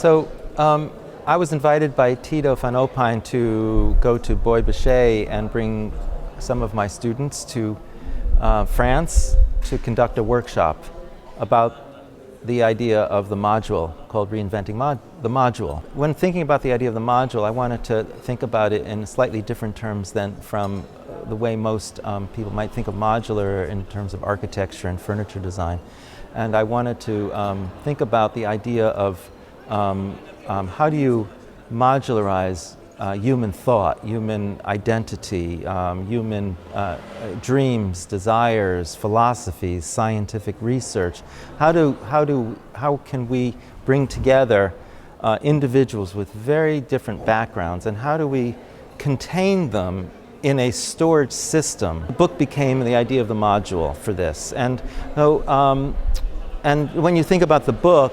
So I was invited by Tito van Opijn to go to Bois Boucher and bring some of my students to France to conduct a workshop about the idea of the module called Reinventing the Module. When thinking about the idea of the module, I wanted to think about it in slightly different terms than from the way most people might think of modular in terms of architecture and furniture design. And I wanted to think about the idea of how do you modularize human thought, human identity, human dreams, desires, philosophies, scientific research. How can we bring together individuals with very different backgrounds, and how do we contain them in a storage system? The book became the idea of the module for this, and when you think about the book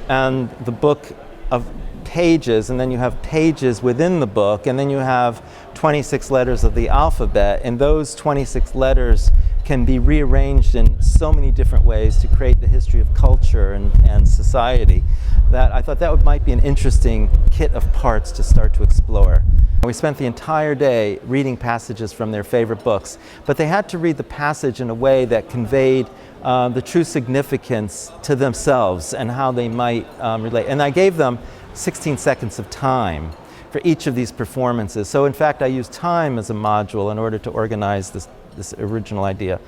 and the book of pages, and then you have pages within the book, and then you have 26 letters of the alphabet, and those 26 letters can be rearranged in so many different ways to create the history of culture and society, that I thought that might be an interesting kit of parts to start to explore. We spent the entire day reading passages from their favorite books, but they had to read the passage in a way that conveyed the true significance to themselves and how they might relate. And I gave them 16 seconds of time for each of these performances. So in fact, I used time as a module in order to organize this original idea.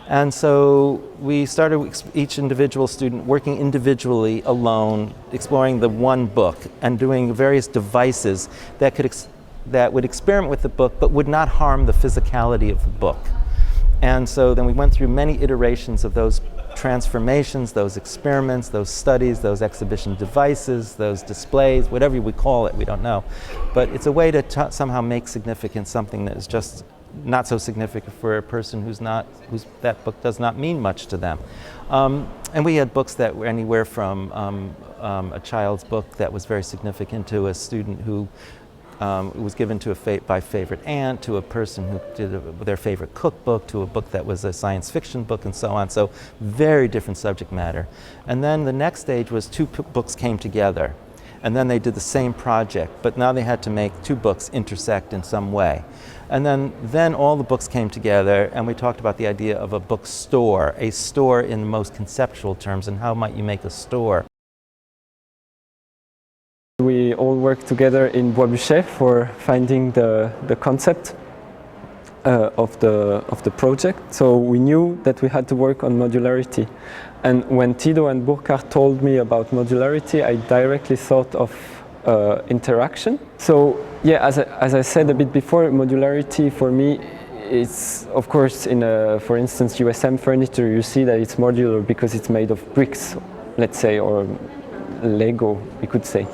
And so we started with each individual student working individually, alone, exploring the one book and doing various devices that would experiment with the book but would not harm the physicality of the book. And so then we went through many iterations of those transformations, those experiments, those studies, those exhibition devices, those displays, whatever we call it, we don't know. But it's a way to somehow make significant something that is just not so significant for a person whose that book does not mean much to them. And we had books that were anywhere from a child's book that was very significant to a student who was given to by favorite aunt, to a person who did their favorite cookbook, to a book that was a science fiction book, and so on. So very different subject matter. And then the next stage was two books came together, and then they did the same project, but now they had to make two books intersect in some way. And then all the books came together, and we talked about the idea of a bookstore, a store in the most conceptual terms, and how might you make a store. We all worked together in Bois Boucher for finding the concept of the project. So we knew that we had to work on modularity. And when Tito and Burkhard told me about modularity, I directly thought of interaction. So yeah, as I said a bit before, modularity for me is, of course, in for instance, USM furniture, you see that it's modular because it's made of bricks, let's say, or Lego, we could say.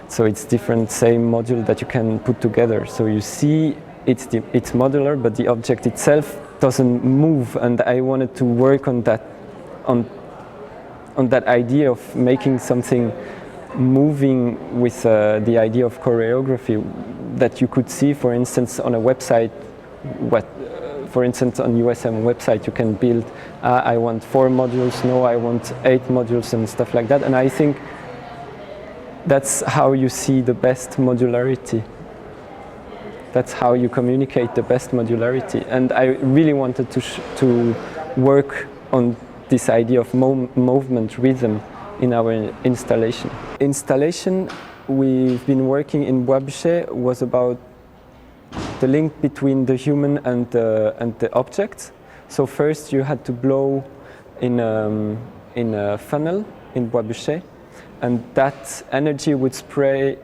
So it's different, same module that you can put together. So you see it's modular, but the object itself doesn't move. And I wanted to work on that, on that idea of making something moving with the idea of choreography that you could see, for instance, on a website. For instance, on USM website, you can build, I want 4 modules, no, I want 8 modules and stuff like that. And I think that's how you see the best modularity. That's how you communicate the best modularity. And I really wanted to work on this idea of movement, rhythm in our installation. Installation we've been working in Bois Boucher was about the link between the human and the object. So first you had to blow in a funnel in Bois Boucher, and that energy would spread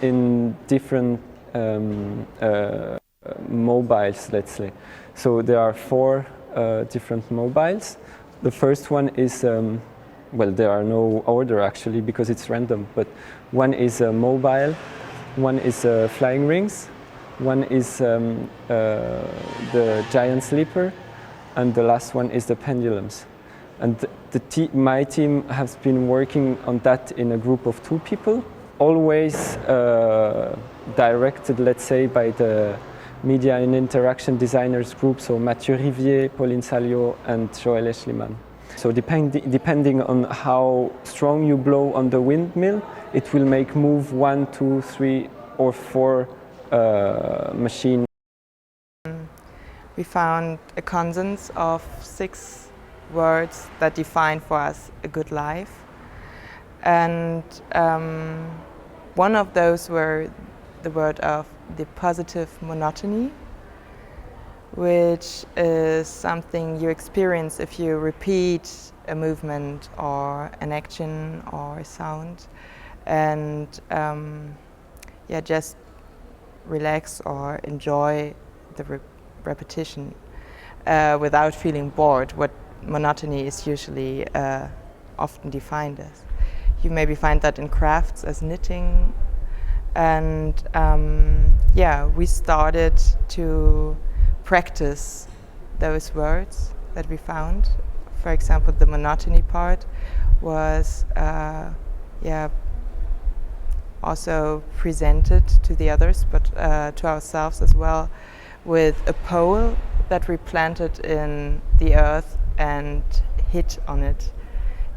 in different mobiles, let's say. So there are 4 different mobiles. The first one is, well, there are no order actually because it's random, but one is a mobile, one is flying rings, one is the giant sleeper, and the last one is the pendulums. And my team has been working on that in a group of 2 people, always directed, let's say, by the Media and Interaction Designers group, so Mathieu Rivier, Pauline Salio, and Joël Eschliman. So depending on how strong you blow on the windmill, it will make move 1, 2, 3 or 4 machine. We found a consensus of 6 words that define for us a good life. And one of those were the word of the positive monotony, which is something you experience if you repeat a movement or an action or a sound, and just relax or enjoy the repetition without feeling bored, what monotony is usually often defined as. You maybe find that in crafts as knitting, and we started to practice those words that we found. For example, the monotony part was also presented to the others, but to ourselves as well, with a pole that we planted in the earth and hit on it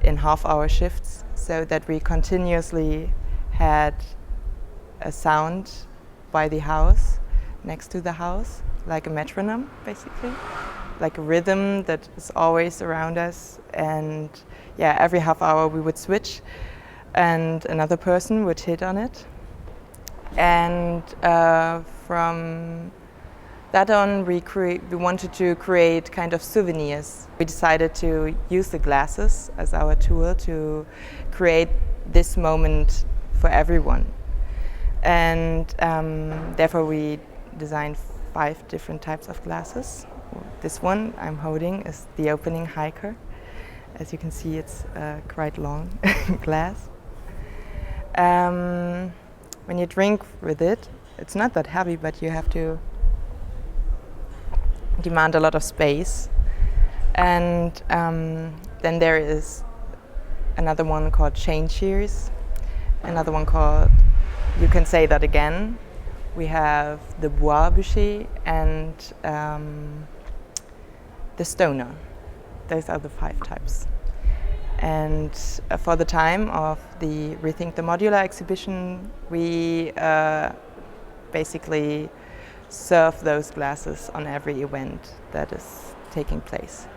in half-hour shifts, so that we continuously had a sound by the house, next to the house, like a metronome, basically, like a rhythm that is always around us. And every half hour we would switch, and another person would hit on it. And from that on, we wanted to create kind of souvenirs. We decided to use the glasses as our tool to create this moment for everyone. And therefore we designed 5 different types of glasses. This one I'm holding is the opening hiker. As you can see, it's quite long glass. When you drink with it, it's not that heavy, but you have to demand a lot of space. And then there is another one called chain cheers, another one called You Can Say That Again. We have the bois bouché and the stoner. Those are the 5 types. And for the time of the Rethink the Modular exhibition, we basically serve those glasses on every event that is taking place.